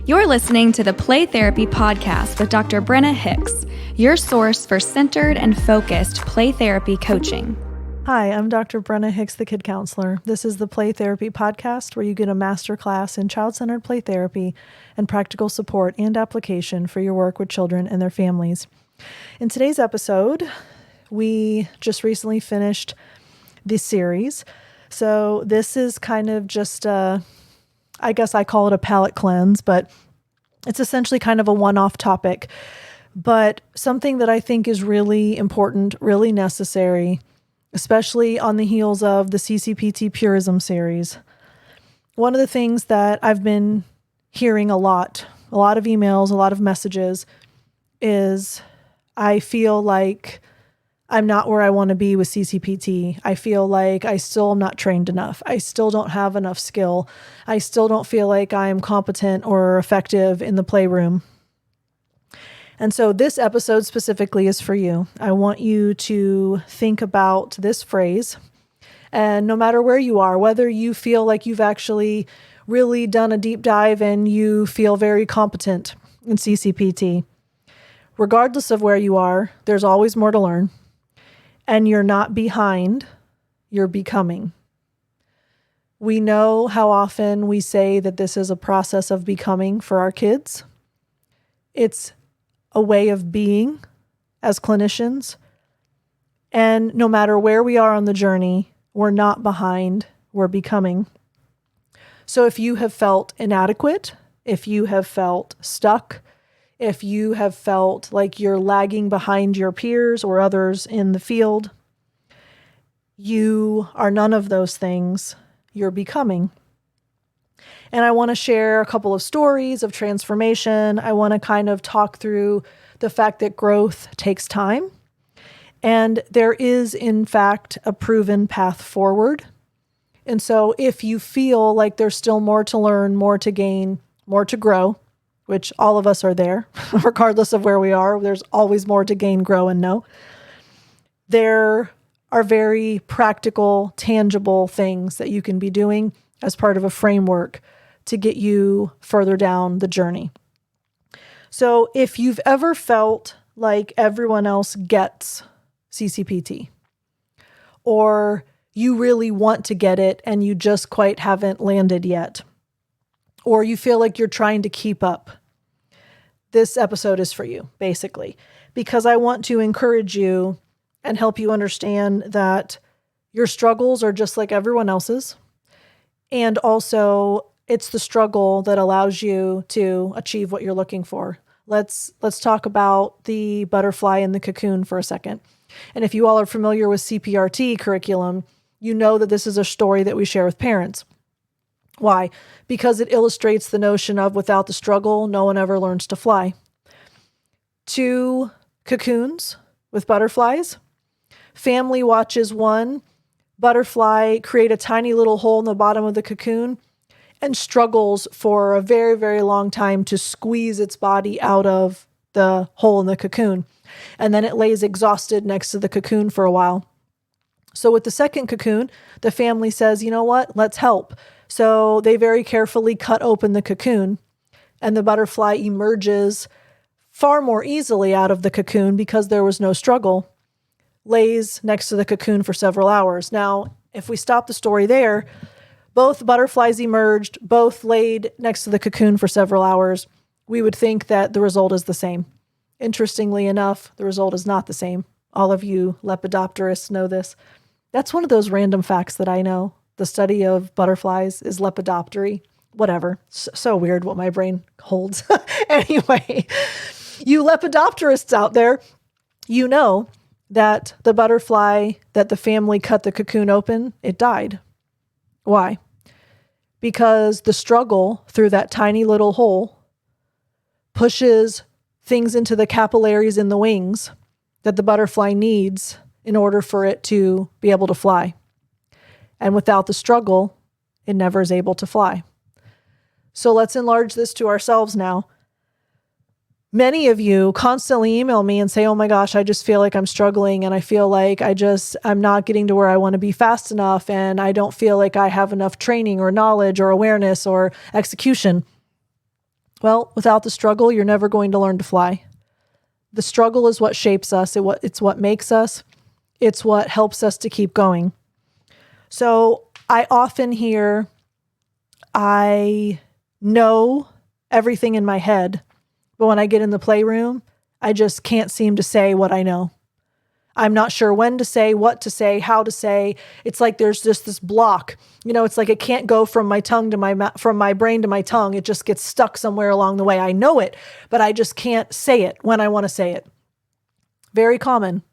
You're listening to the Play Therapy Podcast with Dr. Brenna Hicks, your source for centered and focused play therapy coaching. Hi, I'm Dr. Brenna Hicks, the Kid Counselor. This is the Play Therapy Podcast, where you get a masterclass in child-centered play therapy and practical support and application for your work with children and their families. In today's episode, we just recently finished this series. So this is kind of just I guess I call it a palate cleanse, but it's essentially kind of a one-off topic, but something that I think is really important, really necessary, especially on the heels of the CCPT Purism series. One of the things that I've been hearing a lot of emails, a lot of messages, is I feel like I'm not where I want to be with CCPT. I feel like I still am not trained enough. I still don't have enough skill. I still don't feel like I am competent or effective in the playroom. And so this episode specifically is for you. I want you to think about this phrase. And no matter where you are, whether you feel like you've actually really done a deep dive and you feel very competent in CCPT, regardless of where you are, there's always more to learn. And you're not behind, you're becoming. We know how often we say that this is a process of becoming for our kids. It's a way of being as clinicians. And no matter where we are on the journey, we're not behind, we're becoming. So if you have felt inadequate, if you have felt stuck, if you have felt like you're lagging behind your peers or others in the field, you are none of those things. You're becoming. And I want to share a couple of stories of transformation. I want to kind of talk through the fact that growth takes time. And there is, in fact, a proven path forward. And so if you feel like there's still more to learn, more to gain, more to grow, which all of us are there, regardless of where we are. There's always more to gain, grow, and know. There are very practical, tangible things that you can be doing as part of a framework to get you further down the journey. So if you've ever felt like everyone else gets CCPT, or you really want to get it and you just quite haven't landed yet, or you feel like you're trying to keep up, this episode is for you, basically, because I want to encourage you and help you understand that your struggles are just like everyone else's. And also, it's the struggle that allows you to achieve what you're looking for. Let's talk about the butterfly in the cocoon for a second. And if you all are familiar with CPRT curriculum, you know that this is a story that we share with parents. Why? Because it illustrates the notion of without the struggle, no one ever learns to fly. 2 cocoons with butterflies. Family watches one butterfly create a tiny little hole in the bottom of the cocoon and struggles for a very, very long time to squeeze its body out of the hole in the cocoon. And then it lays exhausted next to the cocoon for a while. So with the second cocoon, the family says, you know what, let's help. So they very carefully cut open the cocoon, and the butterfly emerges far more easily out of the cocoon because there was no struggle, lays next to the cocoon for several hours. Now, if we stop the story there, both butterflies emerged, both laid next to the cocoon for several hours. We would think that the result is the same. Interestingly enough, the result is not the same. All of you lepidopterists know this. That's one of those random facts that I know. The study of butterflies is lepidoptery. Whatever. So weird what my brain holds. Anyway, you lepidopterists out there, you know that the butterfly that the family cut the cocoon open, it died. Why? Because the struggle through that tiny little hole pushes things into the capillaries in the wings that the butterfly needs in order for it to be able to fly. And without the struggle, it never is able to fly. So let's enlarge this to ourselves now. Many of you constantly email me and say, oh my gosh, I just feel like I'm struggling and I feel like I'm not getting to where I want to be fast enough and I don't feel like I have enough training or knowledge or awareness or execution. Well, without the struggle, you're never going to learn to fly. The struggle is what shapes us. It's what makes us. It's what helps us to keep going. So I often hear, I know everything in my head, but when I get in the playroom, I just can't seem to say what I know. I'm not sure when to say, what to say, how to say. It's like there's just this block. It's like it can't go from my tongue to from my brain to my tongue. It just gets stuck somewhere along the way. I know it, but I just can't say it when I want to say it. Very common.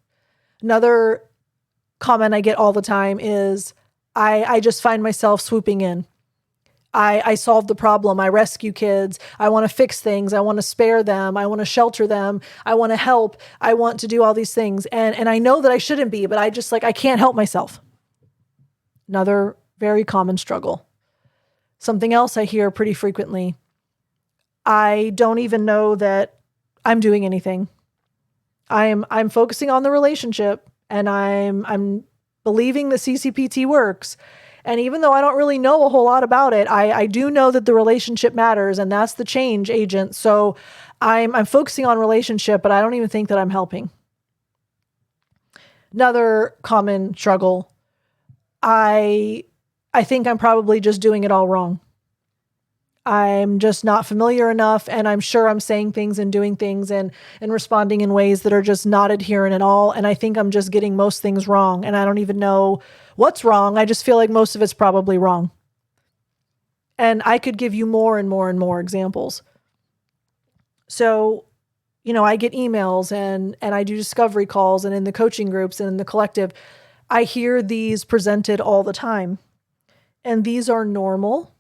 Another comment I get all the time is I just find myself swooping in. I solve the problem. I rescue kids. I want to fix things. I want to spare them. I want to shelter them. I want to help. I want to do all these things. And I know that I shouldn't be, but I can't help myself. Another very common struggle. Something else I hear pretty frequently. I don't even know that I'm doing anything. I'm focusing on the relationship, and I'm believing the CCPT works. And even though I don't really know a whole lot about it, I do know that the relationship matters, and that's the change agent. So I'm focusing on relationship, but I don't even think that I'm helping. Another common struggle. I think I'm probably just doing it all wrong. I'm just not familiar enough, and I'm sure I'm saying things and doing things and responding in ways that are just not adherent at all. And I think I'm just getting most things wrong, and I don't even know what's wrong. I just feel like most of it's probably wrong. And I could give you more and more and more examples. So, I get emails and I do discovery calls, and in the coaching groups and in the collective, I hear these presented all the time. And these are normal.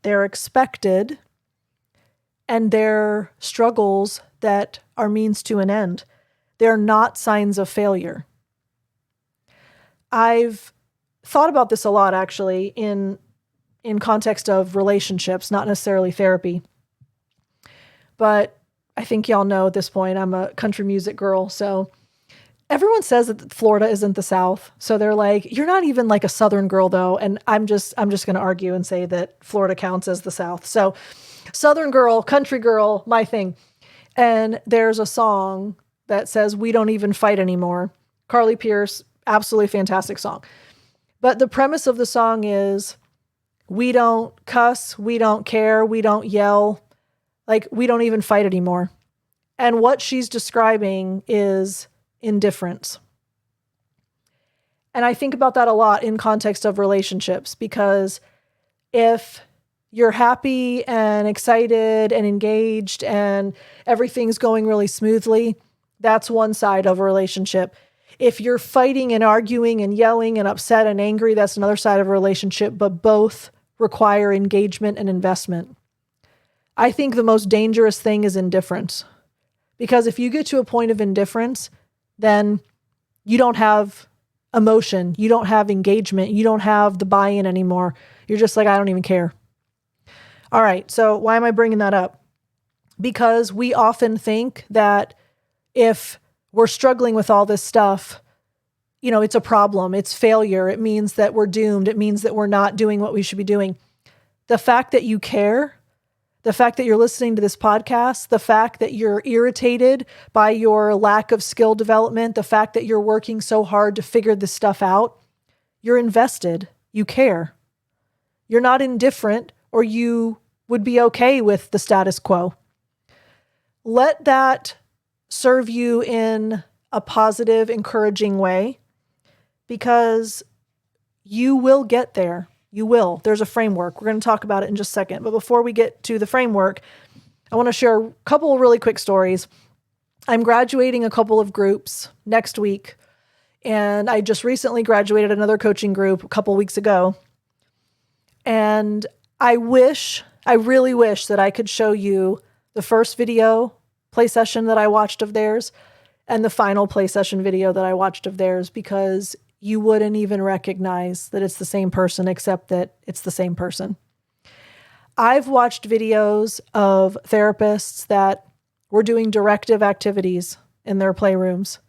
They're expected, and they're struggles that are means to an end. They're not signs of failure. I've thought about this a lot, actually, in context of relationships, not necessarily therapy. But I think y'all know at this point, I'm a country music girl, so everyone says that Florida isn't the South. So they're like, you're not even like a Southern girl though. And I'm just going to argue and say that Florida counts as the South. So Southern girl, country girl, my thing. And there's a song that says, "We Don't Even Fight Anymore." Carly Pierce, absolutely fantastic song. But the premise of the song is, we don't cuss, we don't care, we don't yell, like we don't even fight anymore. And what she's describing is indifference. And I think about that a lot in context of relationships, because if you're happy and excited and engaged and everything's going really smoothly, that's one side of a relationship. If you're fighting and arguing and yelling and upset and angry, that's another side of a relationship, but both require engagement and investment. I think the most dangerous thing is indifference, because if you get to a point of indifference, then you don't have emotion, you don't have engagement, you don't have the buy-in anymore. You're just like, I don't even care. All right, so why am I bringing that up? Because we often think that if we're struggling with all this stuff, it's a problem, it's failure, it means that we're doomed, it means that we're not doing what we should be doing. The fact that you care, the fact that you're listening to this podcast, the fact that you're irritated by your lack of skill development, the fact that you're working so hard to figure this stuff out, you're invested, you care. You're not indifferent, or you would be okay with the status quo. Let that serve you in a positive, encouraging way, because you will get there. You will. There's a framework. We're going to talk about it in just a second. But before we get to the framework, I want to share a couple of really quick stories. I'm graduating a couple of groups next week, and I just recently graduated another coaching group a couple weeks ago. And I really wish that I could show you the first video play session that I watched of theirs and the final play session video that I watched of theirs, because you wouldn't even recognize that it's the same person, except that it's the same person. I've watched videos of therapists that were doing directive activities in their playrooms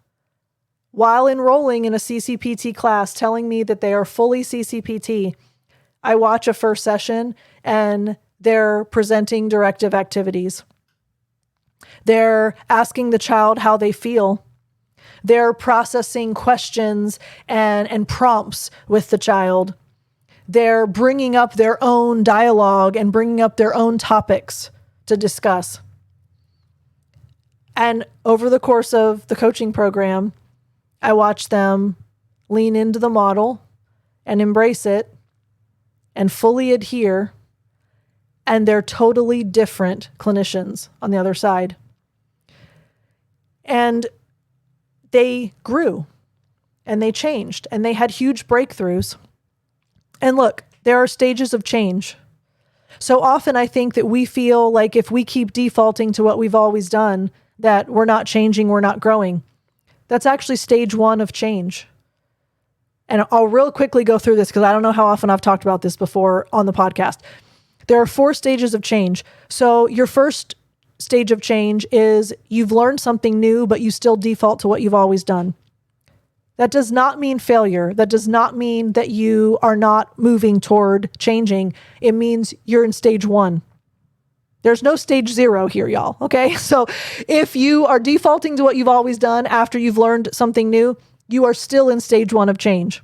while enrolling in a CCPT class, telling me that they are fully CCPT. I watch a first session and They're presenting directive activities. They're asking the child how they feel. They're processing questions and prompts with the child. They're bringing up their own dialogue and bringing up their own topics to discuss. And over the course of the coaching program, I watch them lean into the model and embrace it and fully adhere. And they're totally different clinicians on the other side. And they grew and they changed and they had huge breakthroughs. And look, there are stages of change. So often I think that we feel like if we keep defaulting to what we've always done, that we're not changing, we're not growing. That's actually stage one of change. And I'll real quickly go through this because I don't know how often I've talked about this before on the podcast. There are 4 stages of change. So your first stage of change is you've learned something new, but you still default to what you've always done. That does not mean failure. That does not mean that you are not moving toward changing. It means you're in stage 1. There's no stage 0 here, y'all. Okay. So if you are defaulting to what you've always done after you've learned something new, you are still in stage 1 of change.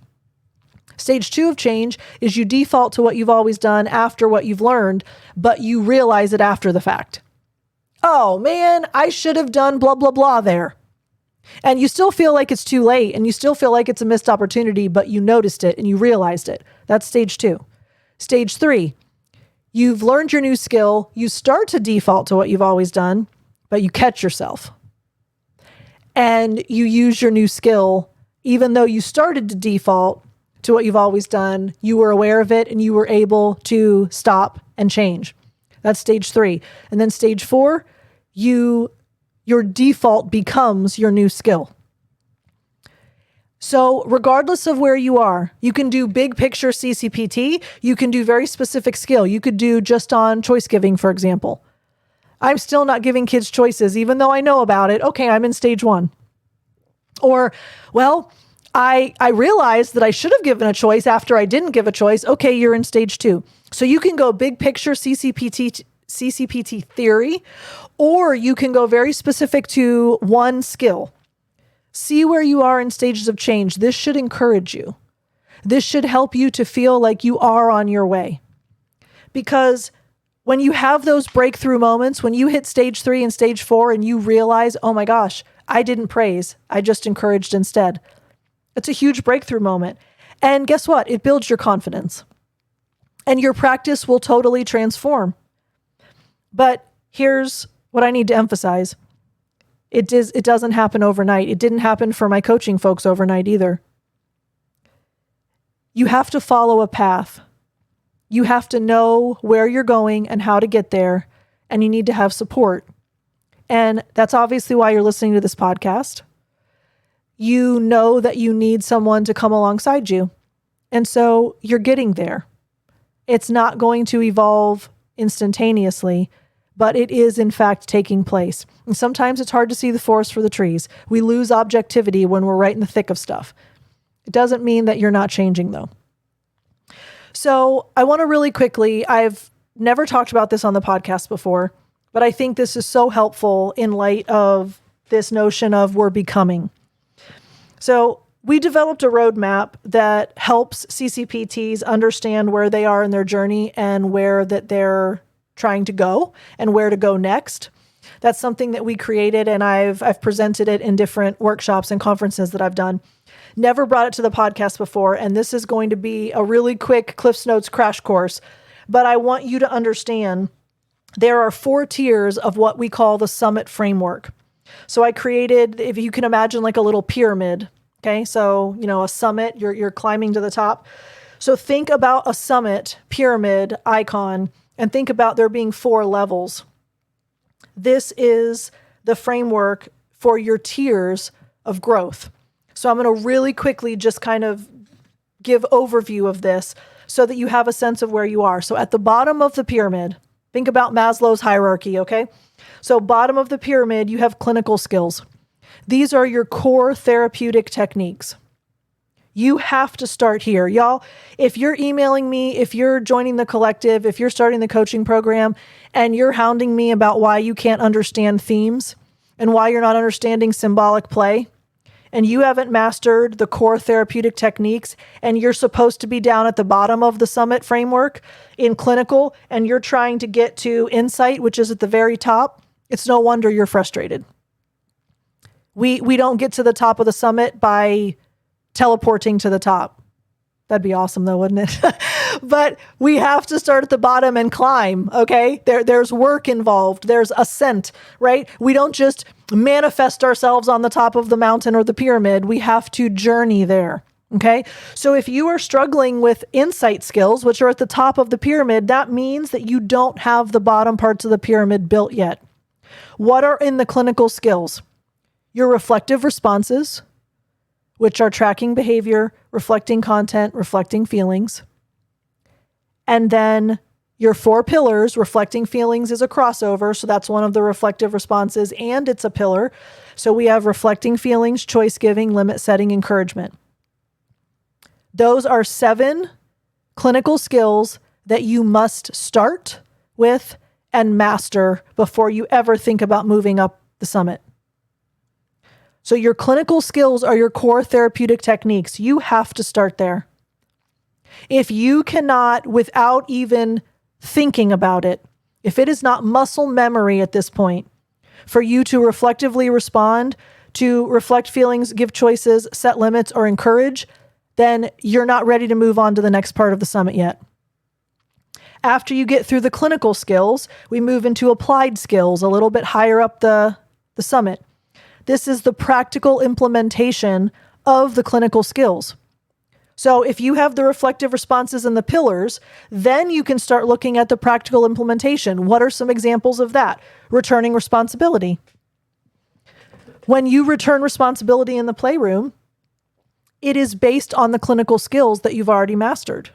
Stage 2 of change is you default to what you've always done after what you've learned, but you realize it after the fact. Oh man, I should have done blah, blah, blah there. And you still feel like it's too late and you still feel like it's a missed opportunity, but you noticed it and you realized it. That's stage 2. Stage 3, you've learned your new skill. You start to default to what you've always done, but you catch yourself. And you use your new skill, even though you started to default to what you've always done, you were aware of it and you were able to stop and change. That's stage 3. And then stage 4, your default becomes your new skill. So regardless of where you are, you can do big picture CCPT, you can do very specific skill. You could do just on choice giving, for example. I'm still not giving kids choices, even though I know about it. Okay, I'm in stage 1. Or, well, I realized that I should have given a choice after I didn't give a choice. Okay, you're in stage 2. So you can go big picture CCPT theory, or you can go very specific to one skill. See where you are in stages of change. This should encourage you. This should help you to feel like you are on your way. Because when you have those breakthrough moments, when you hit stage 3 and stage 4 and you realize, oh my gosh, I didn't praise, I just encouraged instead. It's a huge breakthrough moment. And guess what? It builds your confidence. And your practice will totally transform. But here's what I need to emphasize. It doesn't happen overnight. It didn't happen for my coaching folks overnight either. You have to follow a path. You have to know where you're going and how to get there, and you need to have support. And that's obviously why you're listening to this podcast. You know that you need someone to come alongside you. And so you're getting there. It's not going to evolve instantaneously, but it is in fact taking place. And sometimes it's hard to see the forest for the trees. We lose objectivity when we're right in the thick of stuff. It doesn't mean that you're not changing though. So I want to really quickly, I've never talked about this on the podcast before, but I think this is so helpful in light of this notion of we're becoming. So we developed a roadmap that helps CCPTs understand where they are in their journey and where that they're trying to go and where to go next. That's something that we created, and I've presented it in different workshops and conferences that I've done. Never brought it to the podcast before, and this is going to be a really quick Cliff's Notes crash course. But I want you to understand there are 4 tiers of what we call the summit framework. So I created, if you can imagine, like a little pyramid. Okay, so a summit, you're climbing to the top. So think about a summit pyramid icon and think about there being 4 levels. This is the framework for your tiers of growth. So I'm going to really quickly just kind of give overview of this so that you have a sense of where you are. So at the bottom of the pyramid, think about Maslow's hierarchy, okay? So bottom of the pyramid, you have clinical skills. These are your core therapeutic techniques. You have to start here. Y'all, if you're emailing me, if you're joining the collective, if you're starting the coaching program and you're hounding me about why you can't understand themes and why you're not understanding symbolic play, and you haven't mastered the core therapeutic techniques, and you're supposed to be down at the bottom of the summit framework in clinical, and you're trying to get to insight, which is at the very top, it's no wonder you're frustrated. We don't get to the top of the summit by teleporting to the top. That'd be awesome though, wouldn't it? But we have to start at the bottom and climb, okay? There's work involved. There's ascent, right? We don't just manifest ourselves on the top of the mountain or the pyramid. We have to journey there, okay? So if you are struggling with insight skills, which are at the top of the pyramid, that means that you don't have the bottom parts of the pyramid built yet. What are in the clinical skills? Your reflective responses, which are tracking behavior, reflecting content, reflecting feelings. And then your 4 pillars, reflecting feelings is a crossover. So that's one of the reflective responses and it's a pillar. So we have reflecting feelings, choice giving, limit setting, encouragement. Those are 7 clinical skills that you must start with and master before you ever think about moving up the summit. So your clinical skills are your core therapeutic techniques. You have to start there. If you cannot, without even thinking about it, if it is not muscle memory at this point, for you to reflectively respond, to reflect feelings, give choices, set limits, or encourage, then you're not ready to move on to the next part of the summit yet. After you get through the clinical skills, we move into applied skills a little bit higher up the summit. This is the practical implementation of the clinical skills. So if you have the reflective responses and the pillars, then you can start looking at the practical implementation. What are some examples of that? Returning responsibility. When you return responsibility in the playroom, it is based on the clinical skills that you've already mastered.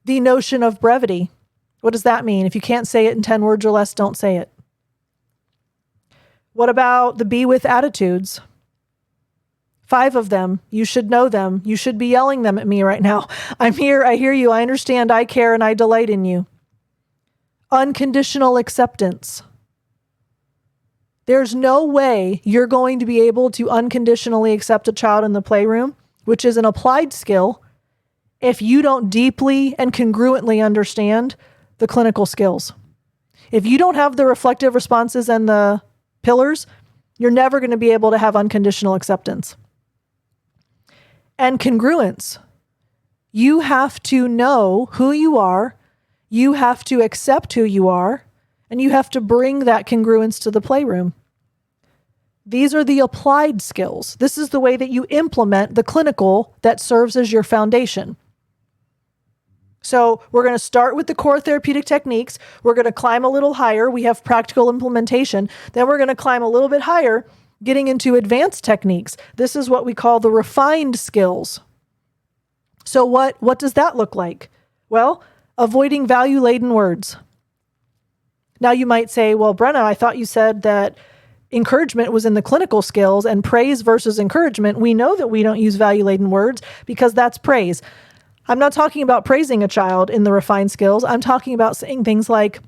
The notion of brevity. What does that mean? If you can't say it in 10 words or less, don't say it. What about the be with attitudes? 5 of them. You should know them. You should be yelling them at me right now. I'm here. I hear you. I understand. I care and I delight in you. Unconditional acceptance. There's no way you're going to be able to unconditionally accept a child in the playroom, which is an applied skill, if you don't deeply and congruently understand the clinical skills. If you don't have the reflective responses and the pillars, you're never going to be able to have unconditional acceptance. And congruence. You have to know who you are, you have to accept who you are, and you have to bring that congruence to the playroom. These are the applied skills. This is the way that you implement the clinical that serves as your foundation. So we're going to start with the core therapeutic techniques. We're going to climb a little higher. We have practical implementation. Then we're going to climb a little bit higher, getting into advanced techniques. This is what we call the refined skills. So what does that look like? Well, avoiding value-laden words. Now you might say, well, Brenna, I thought you said that encouragement was in the clinical skills and praise versus encouragement. We know that we don't use value-laden words because that's praise. I'm not talking about praising a child in the refined skills. I'm talking about saying things like,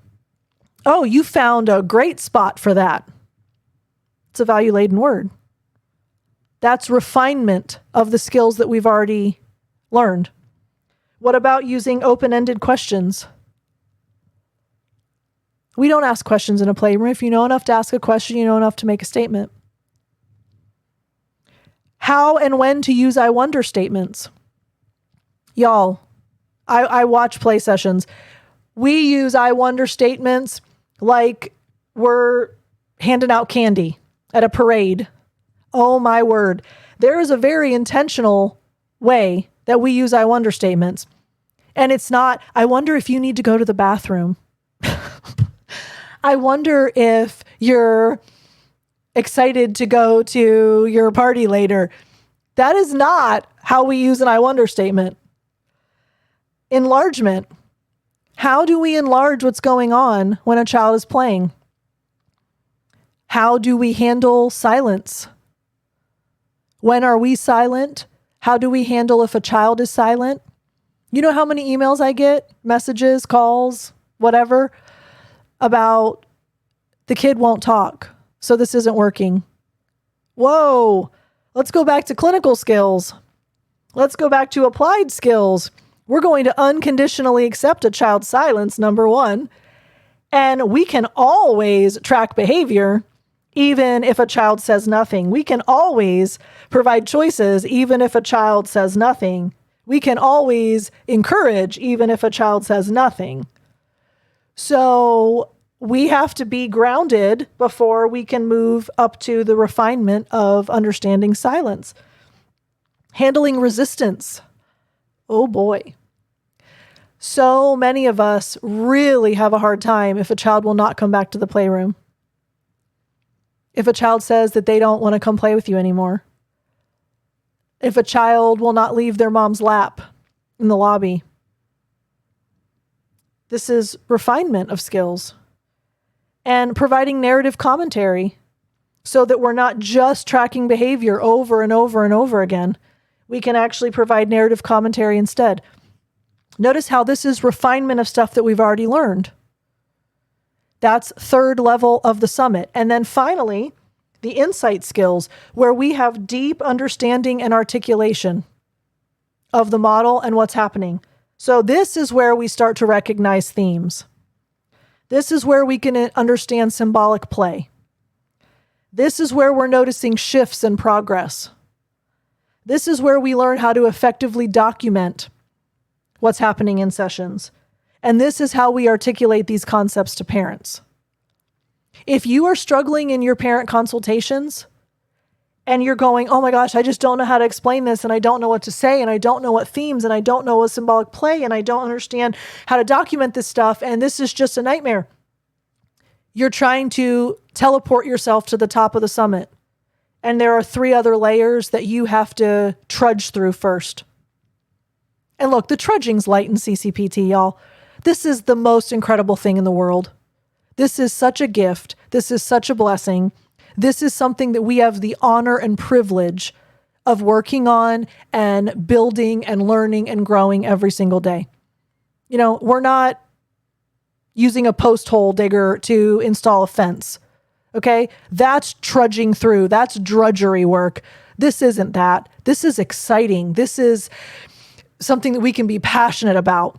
oh, you found a great spot for that. It's a value-laden word. That's refinement of the skills that we've already learned. What about using open-ended questions? We don't ask questions in a playroom. If you know enough to ask a question, you know enough to make a statement. How and when to use I wonder statements. Y'all, I watch play sessions. We use I wonder statements like we're handing out candy at a parade. Oh my word. There is a very intentional way that we use I wonder statements. And it's not, I wonder if you need to go to the bathroom. I wonder if you're excited to go to your party later. That is not how we use an I wonder statement. Enlargement. How do we enlarge what's going on when a child is playing? How do we handle silence? When are we silent? How do we handle if a child is silent? You know how many emails I get, messages, calls, whatever, about the kid won't talk, so this isn't working. Whoa, let's go back to clinical skills. Let's go back to applied skills. We're going to unconditionally accept a child's silence, number one. And we can always track behavior, even if a child says nothing. We can always provide choices, even if a child says nothing. We can always encourage, even if a child says nothing. So we have to be grounded before we can move up to the refinement of understanding silence. Handling resistance. Oh boy. So many of us really have a hard time if a child will not come back to the playroom. If a child says that they don't want to come play with you anymore. If a child will not leave their mom's lap in the lobby. This is refinement of skills. And providing narrative commentary so that we're not just tracking behavior over and over and over again. We can actually provide narrative commentary instead. Notice how this is refinement of stuff that we've already learned. That's third level of the summit. And then finally, the insight skills, where we have deep understanding and articulation of the model and what's happening. So this is where we start to recognize themes. This is where we can understand symbolic play. This is where we're noticing shifts in progress. This is where we learn how to effectively document what's happening in sessions. And this is how we articulate these concepts to parents. If you are struggling in your parent consultations and you're going, oh my gosh, I just don't know how to explain this, and I don't know what to say, and I don't know what themes, and I don't know what symbolic play, and I don't understand how to document this stuff, and this is just a nightmare. You're trying to teleport yourself to the top of the summit. And there are 3 other layers that you have to trudge through first. And look, the trudging's light in CCPT, y'all. This is the most incredible thing in the world. This is such a gift. This is such a blessing. This is something that we have the honor and privilege of working on and building and learning and growing every single day. You know, we're not using a post hole digger to install a fence. Okay? That's trudging through. That's drudgery work. This isn't that. This is exciting. This is something that we can be passionate about.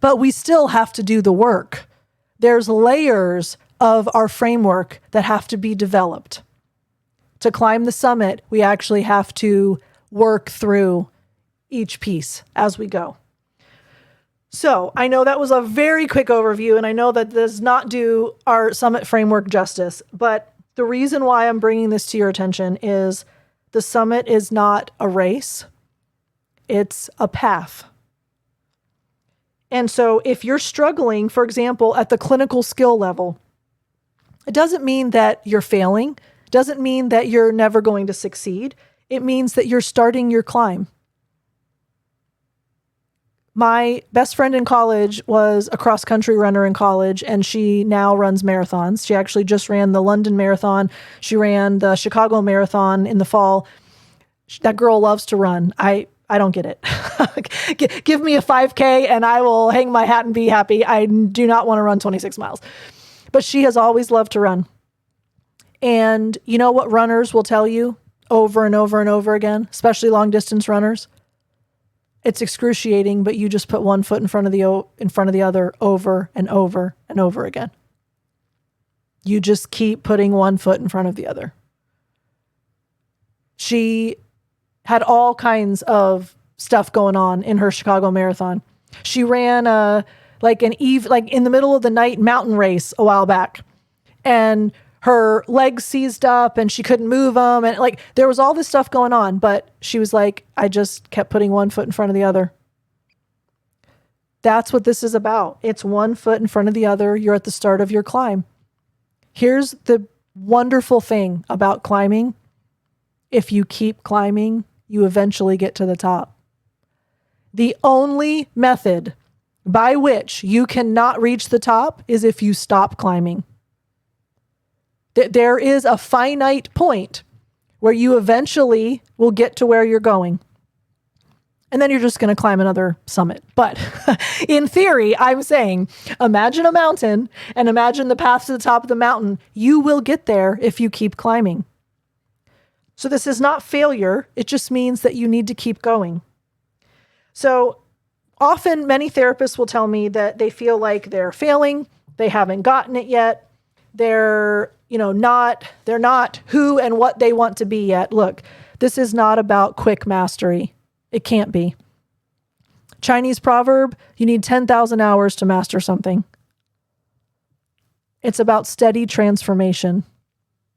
But we still have to do the work. There's layers of our framework that have to be developed. To climb the summit, we actually have to work through each piece as we go. So I know that was a very quick overview, and I know that does not do our summit framework justice, but the reason why I'm bringing this to your attention is the summit is not a race. It's a path. And so if you're struggling, for example, at the clinical skill level, it doesn't mean that you're failing. It doesn't mean that you're never going to succeed. It means that you're starting your climb. My best friend in college was a cross-country runner in college, and she now runs marathons. She actually just ran the London Marathon. She ran the Chicago Marathon in the fall. That girl loves to run. I don't get it. Give me a 5K and I will hang my hat and be happy. I do not want to run 26 miles. But she has always loved to run. And you know what runners will tell you over and over and over again, especially long distance runners? It's excruciating, but you just put one foot in front of the other over and over and over again. You just keep putting one foot in front of the other. She had all kinds of stuff going on in her Chicago Marathon. She ran in the middle of the night mountain race a while back, and her legs seized up and she couldn't move them. And there was all this stuff going on, but she was like, I just kept putting one foot in front of the other. That's what this is about. It's one foot in front of the other. You're at the start of your climb. Here's the wonderful thing about climbing. If you keep climbing, you eventually get to the top. The only method by which you cannot reach the top is if you stop climbing. There is a finite point where you eventually will get to where you're going. And then you're just going to climb another summit. But in theory, I'm saying, imagine a mountain and imagine the path to the top of the mountain. You will get there if you keep climbing. So this is not failure. It just means that you need to keep going. So often many therapists will tell me that they feel like they're failing. They haven't gotten it yet. They're not who and what they want to be yet. Look, this is not about quick mastery. It can't be. Chinese proverb, you need 10,000 hours to master something. It's about steady transformation.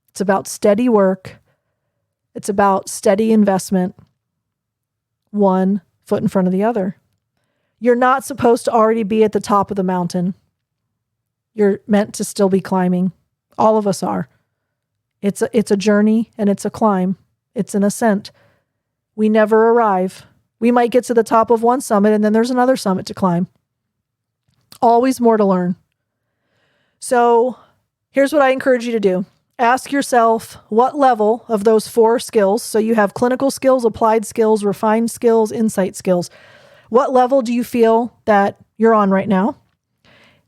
It's about steady work. It's about steady investment. One foot in front of the other. You're not supposed to already be at the top of the mountain. You're meant to still be climbing. All of us are. It's a journey and it's a climb. It's an ascent. We never arrive. We might get to the top of one summit and then there's another summit to climb. Always more to learn. So here's what I encourage you to do. Ask yourself what level of those 4 skills, so you have clinical skills, applied skills, refined skills, insight skills. What level do you feel that you're on right now?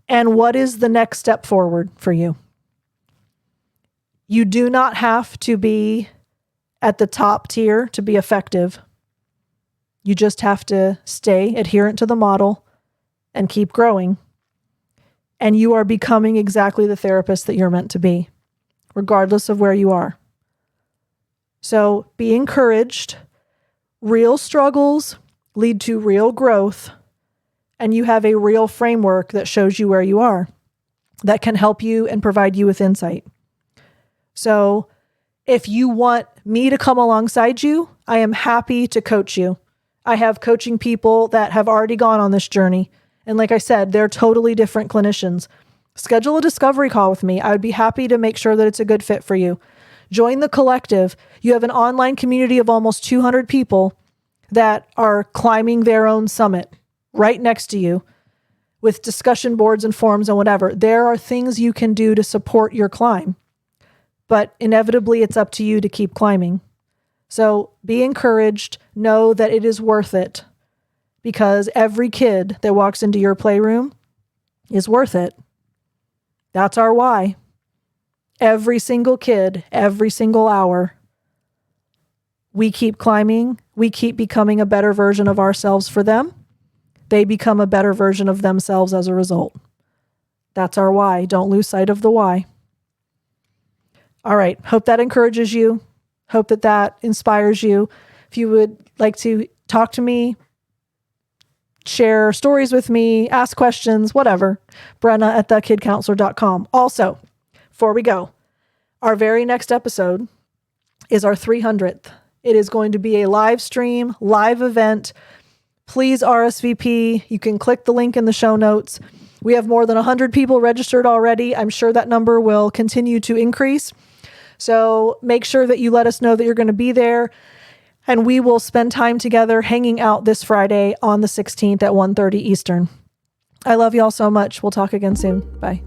And what is the next step forward for you? You do not have to be at the top tier to be effective. You just have to stay adherent to the model and keep growing. And you are becoming exactly the therapist that you're meant to be, regardless of where you are. So be encouraged. Real struggles lead to real growth, and you have a real framework that shows you where you are, that can help you and provide you with insight. So if you want me to come alongside you, I am happy to coach you. I have coaching people that have already gone on this journey. And like I said, they're totally different clinicians. Schedule a discovery call with me. I would be happy to make sure that it's a good fit for you. Join the collective. You have an online community of almost 200 people that are climbing their own summit right next to you with discussion boards and forums and whatever. There are things you can do to support your climb, but inevitably it's up to you to keep climbing. So be encouraged. Know that it is worth it, because every kid that walks into your playroom is worth it. That's our why. Every single kid, every single hour. We keep climbing. We keep becoming a better version of ourselves for them. They become a better version of themselves as a result. That's our why. Don't lose sight of the why. All right. Hope that encourages you. Hope that inspires you. If you would like to talk to me, share stories with me, ask questions, whatever, Brenna at thekidcounselor.com. Also, before we go, our very next episode is our 300th. It is going to be a live stream, live event. Please RSVP. You can click the link in the show notes. We have more than 100 people registered already. I'm sure that number will continue to increase. So make sure that you let us know that you're going to be there. And we will spend time together hanging out this Friday on the 16th at 1:30 Eastern. I love y'all so much. We'll talk again soon. Bye.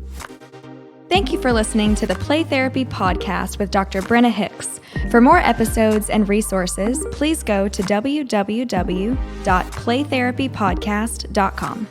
Thank you for listening to the Play Therapy Podcast with Dr. Brenna Hicks. For more episodes and resources, please go to www.playtherapypodcast.com.